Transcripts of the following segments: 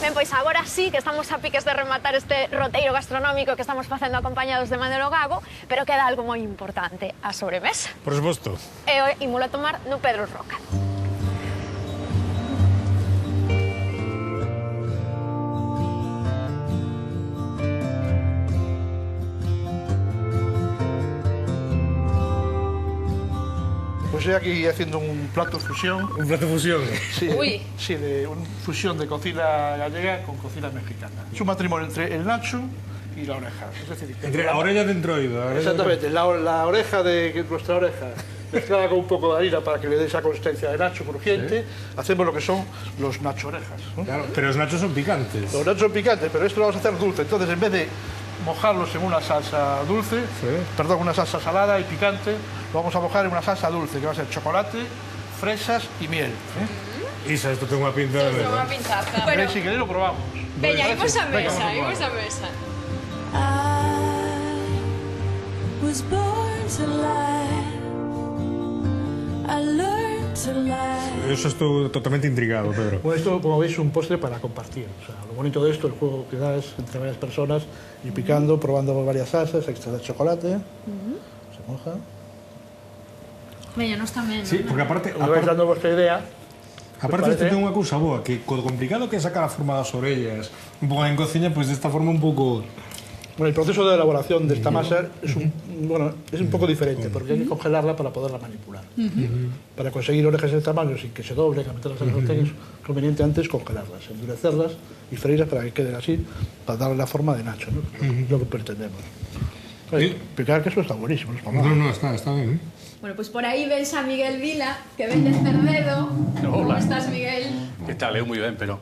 Ben, pois agora sí que estamos a piques de rematar este roteiro gastronómico que estamos facendo acompañados de Manolo Gago, pero queda algo moi importante, a sobremesa. Por suposto. E ímolo a tomar no Pedro Roca. Pues estoy aquí haciendo un plato fusión. Un plato fusión. Sí, Uy. sí, de una fusión de cocina gallega con cocina mexicana. Es un matrimonio entre el nacho y la oreja. Es decir, Entre la orella de entroido. exactamente, la oreja de nuestra oreja mezclada con un poco de harina para que le dé esa consistencia de nacho crujiente, hacemos lo que son los nacho orejas, ¿no? Claro, pero los nachos son picantes. Los nachos son picantes, pero esto lo vamos a hacer dulce. Entonces, en vez de mojarlos en una salsa dulce, perdón, una salsa salada y picante, lo vamos a mojar en una salsa dulce, que va a ser chocolate, fresas y miel. Isa, esto tengo una pinta de Unha verdad. pinchaza. Pero si queréis lo probamos. Veña, ¿Parece? imos a Venga, mesa, vamos a imos probar. a mesa. I was born to laugh. I learned to laugh. Yo estoy totalmente intrigado, Pedro. Bueno, esto, como veis, es un postre para compartir. O sea, lo bonito de esto, el juego que da es entre varias personas, ir picando, probando varias salsas, extra de chocolate, se moja. Veña, nos tamén, Sí, porque aparte, Me vais dando vuestra idea. aparte parece? isto ten unha cousa boa, que co complicado que é sacar a forma das orellas un pouco en cociña, pois desta forma un pouco... Bueno, el proceso de elaboración de esta masa es un poco diferente, porque hay que congelarla para poderla manipular. Para conseguir orejas de este tamaño sin que se doblen, a meterlas en el sartén, es conveniente antes congelarlas, endurecerlas y freírlas para que queden así, para darle la forma de nacho, ¿no? Lo que pretendemos. Oye, picar queso está buenísimo, es No, no, está bien, Bueno, pois por aí ven xa Miguel Vila, que ven de Cerdedo. Como estás, Miguel? Que tal? Eu moi ben, pero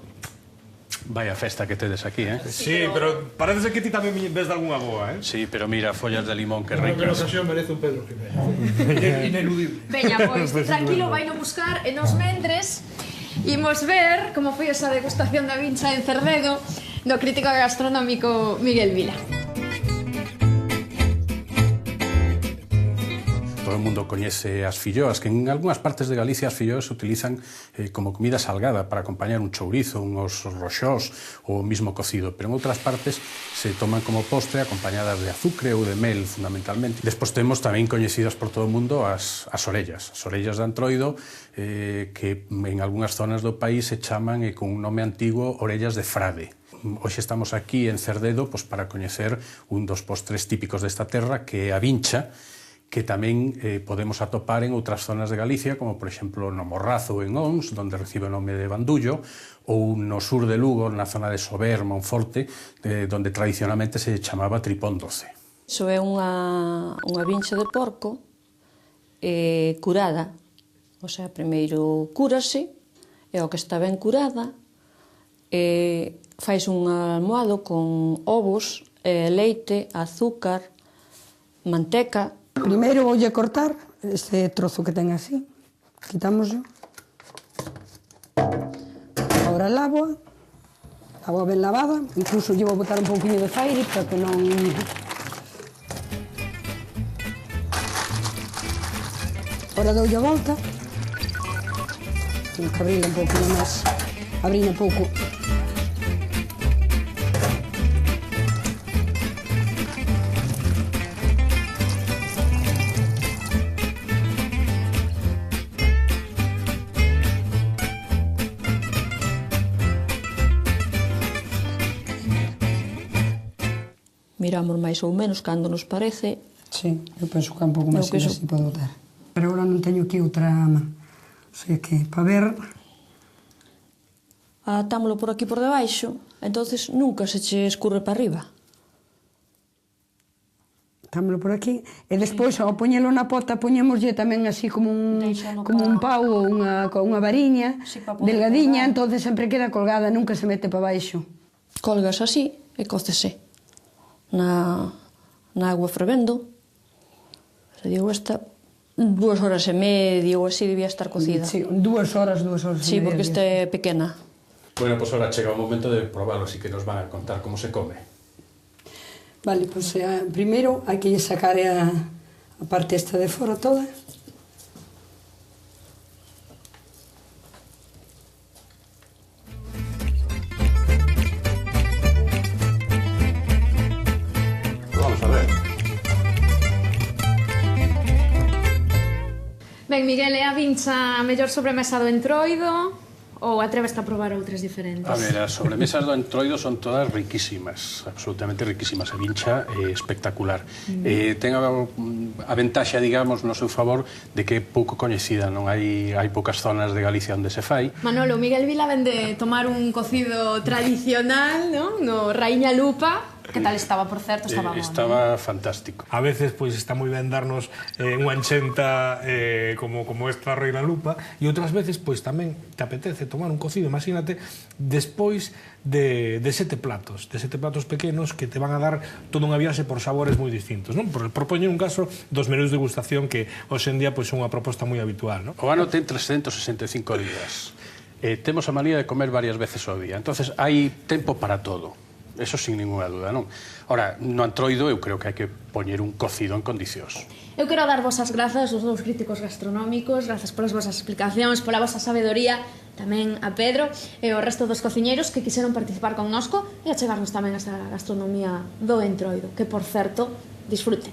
vaya festa que tedes aquí, eh? Sí, pero parece ser que ti tamén ves de algunha boa, eh? Sí, pero mira, follas de limón que Creo que la ricas. ocasión merece un Pedro Jiménez. Ineludible. Veña, pois tranquilo, vai no buscar e nos mentres imos ver como foi esa degustación da vincha en Cerdedo do crítico gastronómico Miguel Vila. Todo o mundo coñece as filloas, que en algunhas partes de Galicia as filloas se utilizan como comida salgada para acompañar un chourizo, unhos roxós ou mismo cocido, pero en outras partes se toman como postre acompañadas de azucre ou de mel, fundamentalmente. Despois temos tamén coñecidas por todo o mundo as orellas de antroido, que en algunhas zonas do país se chaman con un nome antigo orellas de frade. Hoxe estamos aquí en Cerdedo pois, para coñecer un dos postres típicos desta terra, que é a vincha, que tamén podemos atopar en outras zonas de Galicia, como por exemplo no Morrazo ou en Ons, donde recibe o nome de bandullo, ou no sur de Lugo, na zona de Sober, Monforte, donde tradicionalmente se chamaba tripón doce. Iso é unha vincha de porco curada. O sea, primeiro cúrase, e ao que está ben curada, fais un almohado con ovos, leite, azúcar, manteca. Primeiro voulle cortar este trozo que ten así. Quitámoslo. Agora lavo ben lavada. Incluso lle vou botar un pouquinho de faire para que non... Agora doulle a volta. Tengo que abrirla un pouquinho máis. Abrina pouco. Miramos máis ou menos cando nos parece. Sí, eu penso que é un pouco máis Eu que así podo dar. Pero agora non teño aquí outra ama. O sea que, para ver... Atámolo por aquí por debaixo, entonces nunca se che escurre para arriba. Atámolo por aquí. E despois, ao poñelo na pota, poñémoslle tamén así como un pau ou unha variña, Sí, para poder delgadiña, colgar. entonces sempre queda colgada, nunca se mete para baixo. Colgas así e cócese na agua fervendo. Se digo esta, 2 horas e media ou así debía estar cocida. Sí, 2 horas. Sí, porque esta é pequena. Bueno, pues ahora chega o momento de probarlo, así que nos van a contar como se come. Vale, pues primeiro hai que sacar a parte esta de fora toda. Ben, Miguel, é a vincha a mellor sobremesa do Entroido ou atreveste a probar outras diferentes? A ver, as sobremesas do Entroido son todas riquísimas, absolutamente riquísimas. A vincha é espectacular. Ten a ventaxa, digamos, no seu favor de que é pouco coñecida, non hai poucas zonas de Galicia onde se fai. Manolo, Miguel Vila ven de tomar un cocido tradicional, non? No Raíña Lupa. Que tal estaba, por certo? Estaba bon, Estaba fantástico. A veces pois está moi ben darnos unha enchenta como esta Reina Lupa, e outras veces pois tamén te apetece tomar un cocido, imagínate, despois de 7 platos pequenos que te van a dar toda unha viaxe por sabores moi distintos, non? Por propoñer un caso dos menús de degustación que hoxe en día pois son unha proposta moi habitual, non? O ano ten 365 días. Temos a manía de comer varias veces ao día, entonces hai tempo para todo. Eso sin ninguna duda, non? Ora, no Entroido eu creo que hai que poñer un cocido en condicións. Eu quero dar vos as grazas aos dous críticos gastronómicos, grazas polas vosas explicacións, pola vosa sabedoría, tamén a Pedro e o resto dos cociñeiros que quixeron participar connosco e achegarnos tamén a esta gastronomía do Entroido, que, por certo, disfruten.